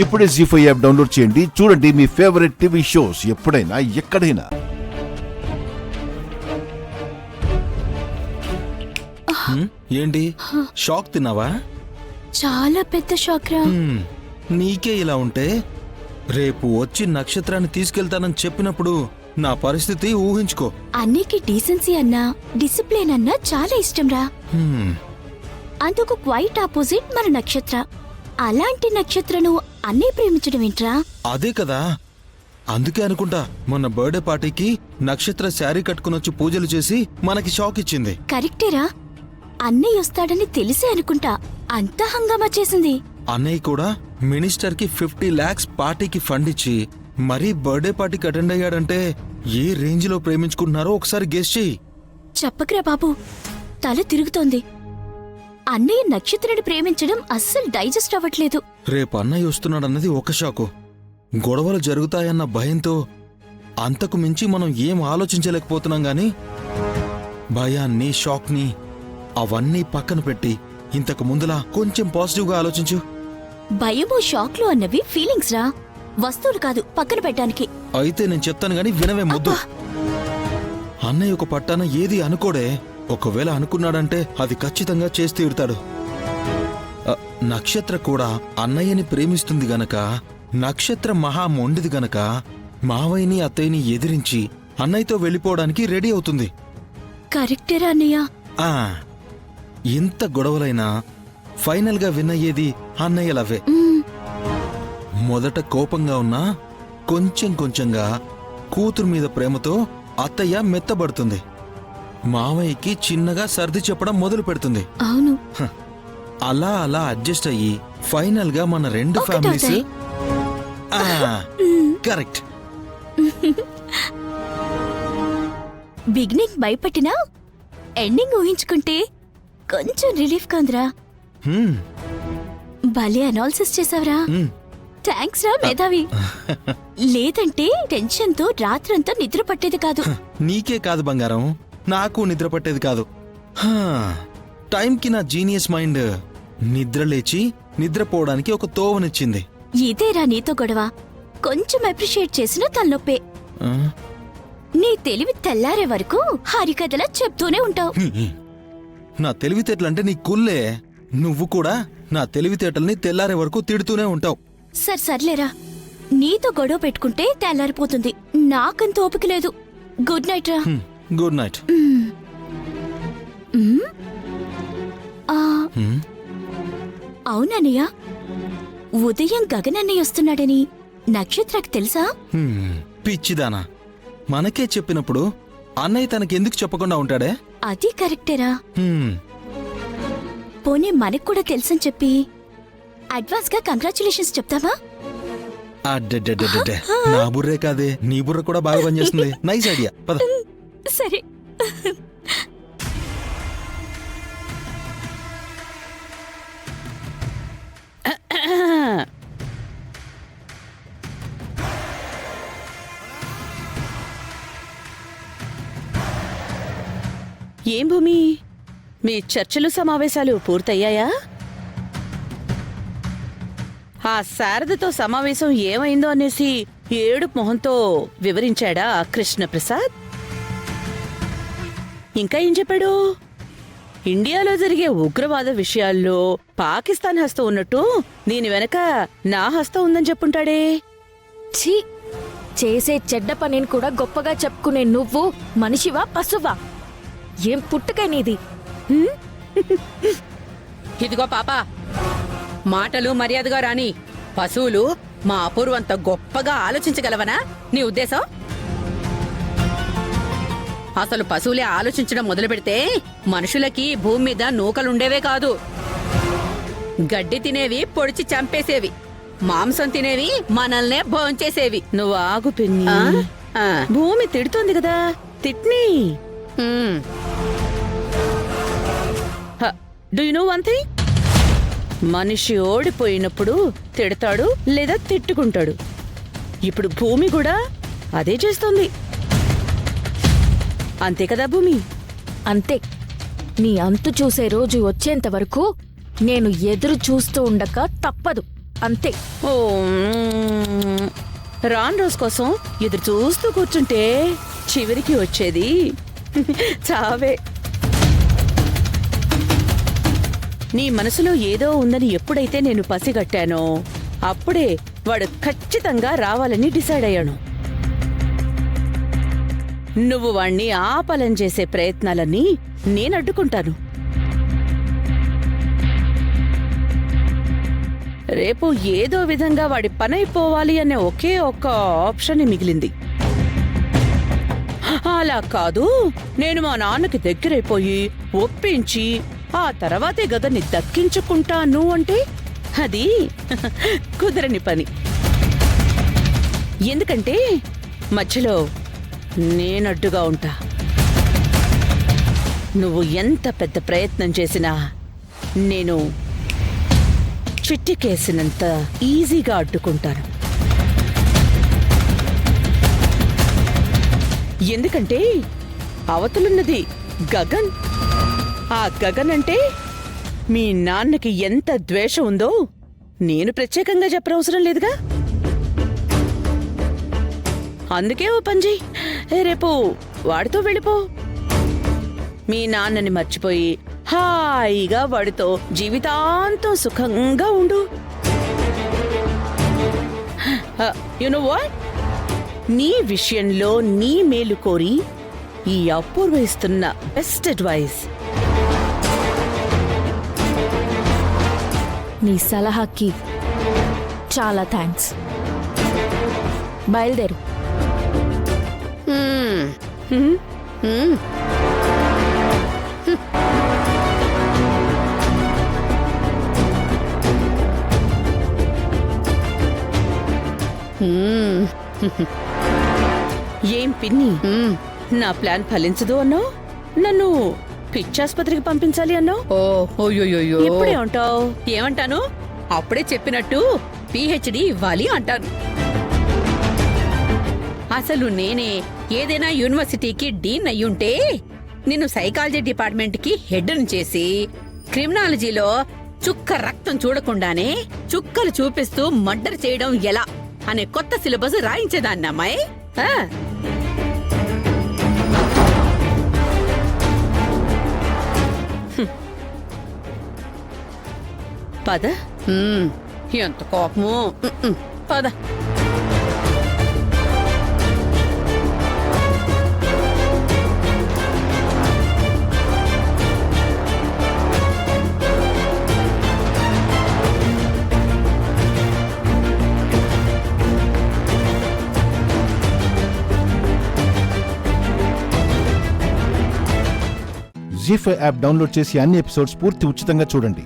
ఇప్పుడే జీ5 app download చేయండి. చూడండి మీ ఫేవరెట్ టీవీ షోస్ ఎప్పుడైనా ఎక్కడైనా. ఏంటి షాక్ తిన్నావా? చాలా పెద్ద షాక్ రా. నీకే ఇలా ఉంటే రేపు వచ్చి నక్షత్రాన్ని తీసుకెళ్తానని చెప్పినప్పుడు నా పరిస్థితి ఊహించుకో. అన్నికి డీసెన్సీ అన్నా డిసిప్లిన్ అన్నా చాలా ఇష్టం రా. అందుకు క్వైట్ ఆపోజిట్ మన నక్షత్ర. అలాంటి నక్షత్రను అన్నీ ప్రేమించడం ఏంట్రా? అదే కదా, అందుకే అనుకుంటా మొన్న బర్త్డే పార్టీకి నక్షత్ర శారీ కట్టుకునొచ్చి పూజలు చేసి మనకి షాక్ ఇచ్చింది. కరెక్టేరా, అన్నయ్య వస్తాడని తెలిసే అనుకుంటా అంత హంగామా చేసింది. అన్నయ్య కూడా మినిస్టర్ కి 50 lakhs పార్టీకి ఫండ్ ఇచ్చి మరీ బర్త్డే పార్టీకి అటెండ్ అయ్యాడంటే ఏ రేంజ్ లో ప్రేమించుకుంటున్నారో ఒకసారి గెస్ చెయ్యి. చెప్పకరా బాబు, తల తిరుగుతోంది. అన్నయ్య నక్షత్రుని ప్రేమించడం అస్సలు డైజెస్ట్ అవ్వట్లేదు. రేపు అన్నయ్య వస్తున్నాడన్నది ఒక షాకు, గొడవలు జరుగుతాయన్న భయంతో అంతకు మించి మనం ఏం ఆలోచించలేకపోతున్నాం గాని భయాన్ని షాక్ని అవన్నీ పక్కన పెట్టి ఇంతకు ముందులా కొంచెం పాజిటివ్గా ఆలోచించు. భయము షాక్లు అన్నవి ఫీలింగ్స్ రా, వస్తువులు కాదు పక్కన పెట్టడానికి. అయితే నేను చెప్తాను గాని వినవే ముద్దు. అన్నయ్య ఒక పట్టాన ఏది అనుకోడే, ఒకవేళ అనుకున్నాడంటే అది ఖచ్చితంగా చేసి తీరుతాడు. నక్షత్ర కూడా అన్నయ్యని ప్రేమిస్తుంది గనక, నక్షత్ర మహా మొండిది గనక మావయ్యని అత్తయ్యని ఎదిరించి అన్నయ్యతో వెళ్ళిపోవడానికి రెడీ అవుతుంది. కరెక్టేరా అన్నయ్య. ఇంత గొడవలైనా ఫైనల్ గా విన్నయ్యేది అన్నయ్య లవే. మొదట కోపంగా ఉన్నా కొంచెం కొంచెంగా కూతురు మీద ప్రేమతో అత్తయ్య మెత్తబడుతుంది. మావయ్యకి చిన్నగా సర్ది చెప్పడం మొదలు పెడుతుంది. అవును, అలా అలా అడ్జస్ట్ అయ్యి ఫైనల్ గా మన రెండు ఫ్యామిలీస్ కరెక్ట్. బిగినింగ్ భయపట్టినా ఎండింగ్ ఊహించుకుంటే కొంచెం రిలీఫ్ కాందిరా. భలే అనాలిసిస్ చేసావరా. థ్యాంక్స్ రా మేధావి. లేదంటే టెన్షన్ తో రాత్రంతా నిద్ర పట్టేది కాదు. నీకే కాదు బంగారం, నాకు నిద్ర పట్టేది కాదు. టైంకి నా జీనియస్ మైండ్ నిద్ర లేచి నిద్రపోవడానికి ఒక తోవనిచ్చింది. ఇదేరా నీతో గొడవ. కొంచెం అప్రిషియేట్ చేసిన తలనొప్పే. నీ తెలివి తెల్లారే వరకు హరికథలా చెప్తూనే ఉంటావు. నా తెలివితేటలంటే నీ కుల్లే. నువ్వు కూడా నా తెలివితేటల్ని తెల్లారే వరకు తిడుతూనే ఉంటావు. సర్లేరా, నీతో గొడవ పెట్టుకుంటే తెల్లారిపోతుంది. నాకంత ఓపిక లేదు. గుడ్ నైట్ రా. Good night. అవునన్నయ్య, ఉదయం గగనన్నయ్య వస్తున్నాడని నక్షత్రకు తెలుసా? పిచ్చిదానా, మనకే చెప్పినప్పుడు అన్నయ్య తనకెందుకు చెప్పకుండా ఉంటాడే? అది కరెక్టేరా. పోనీ మనకు కూడా తెలుసని చెప్పి అడ్వాన్స్ గా కంగ్రాచులేషన్స్ చెప్తావా? నా బుర్రే కాదే, నీ బుర్ర కూడా బాగా పనిచేస్తుంది. నైస్ ఐడియా, పద. సరే. ఏం భూమి, మీ చర్చలు సమావేశాలు పూర్తయ్యాయా? ఆ శారదతో సమావేశం ఏమైందో అనేసి ఏడుపు మొహంతో వివరించాడా కృష్ణప్రసాద్? ఇంకా ఏం చెప్పాడు? ఇండియాలో జరిగే ఉగ్రవాద విషయాల్లో పాకిస్తాన్ హస్తం ఉన్నట్టు దీని వెనక నా హస్తం ఉందని చెప్పుంటాడే. ఛీ, చేసే చెడ్డ పనిని కూడా గొప్పగా చెప్పుకునే నువ్వు మనిషివా పశువా? ఏం పుట్టుక నీది? ఇదిగో పాపా, మాటలు మర్యాదగా రాని. పశువులు మా అపూర్వంత గొప్పగా ఆలోచించగలవనా నీ ఉద్దేశం? అసలు పశువులే ఆలోచించడం మొదలు పెడితే మనుషులకి భూమి మీద నూకలుండేవే కాదు. గడ్డి తినేవి పొడిచి చంపేసేవి, మాంసం తినేవి మనల్నే భోంచేసేవి. నువ్వు ఆగు పిన్ని. భూమి తిడుతోంది కదా, తిట్ని. Do you know one thing? మనిషి ఓడిపోయినప్పుడు తిడతాడు లేదా తిట్టుకుంటాడు. ఇప్పుడు భూమి కూడా అదే చేస్తోంది. అంతే కదా భూమి? అంతే. నీ అంతు చూసే రోజు వచ్చేంత వరకు నేను ఎదురు చూస్తూ ఉండక తప్పదు. అంతే. ఓ రాను రోజు కోసం ఎదురు చూస్తూ కూర్చుంటే చివరికి వచ్చేది చావే. నీ మనసులో ఏదో ఉందని ఎప్పుడైతే నేను పసిగట్టానో అప్పుడే వాడు ఖచ్చితంగా రావాలని డిసైడ్ అయ్యాను. నువ్వు వాణ్ణి ఆపాలని చేసే ప్రయత్నాలన్నీ నేను అడ్డుకుంటాను. రేపు ఏదో విధంగా వాడి పనైపోవాలి అనే ఒకే ఒక్క ఆప్షన్ మిగిలింది. అలా కాదు, నేను మా నాన్నకి దగ్గరైపోయి ఒప్పించి ఆ తర్వాతే గదని దక్కించుకుంటాను అంటే అది కుదరని పని. ఎందుకంటే మధ్యలో నేనడ్డుగా ఉంటా. నువ్వు ఎంత పెద్ద ప్రయత్నం చేసినా నేను చిట్టికేసినంత ఈజీగా అడ్డుకుంటాను. ఎందుకంటే అవతలున్నది గగన్. ఆ గగన్ అంటే మీ నాన్నకి ఎంత ద్వేషం ఉందో నేను ప్రత్యేకంగా చెప్పనవసరం లేదుగా. అందుకే ఓ పంజీ, రేపు వాడితో వెళ్ళిపో. మీ నాన్నని మర్చిపోయి హాయిగా వాడితో జీవితాంతం సుఖంగా ఉండు. యు నో వాట్, నీ విషయంలో నీ మేలు కోరి ఈ అపూర్వ ఇస్తున్న బెస్ట్ అడ్వైస్. నీ సలహాకి చాలా థ్యాంక్స్. బయలుదేరు. ఏం పిన్ని, నా ప్లాన్ ఫలించదు అన్నావు, నన్ను పిచ్చాసుపత్రికి పంపించాలి అన్నావు. ఓయోయోయో, ఇప్పుడే ఉంటావు. ఏమంటాను? అప్పుడే చెప్పినట్టు పిహెచ్డి ఇవ్వాలి అంటాను. అసలు నేనే ఏదైనా యూనివర్సిటీకి డీన్ అయ్యుంటే నిన్ను సైకాలజీ డిపార్ట్మెంట్ కి హెడ్ చేసి క్రిమినాలజీలో చుక్క రక్తం చూడకుండానే చుక్కలు చూపిస్తూ మర్డర్ చేయడం ఎలా అనే కొత్త సిలబస్ రాయించేదాన్ని అమ్మాయి. పద. ఎంత కోపము. పద. జీ5 యాప్ డౌన్లోడ్ చేసి అన్ని ఎపిసోడ్స్ పూర్తి ఉచితంగా చూడండి.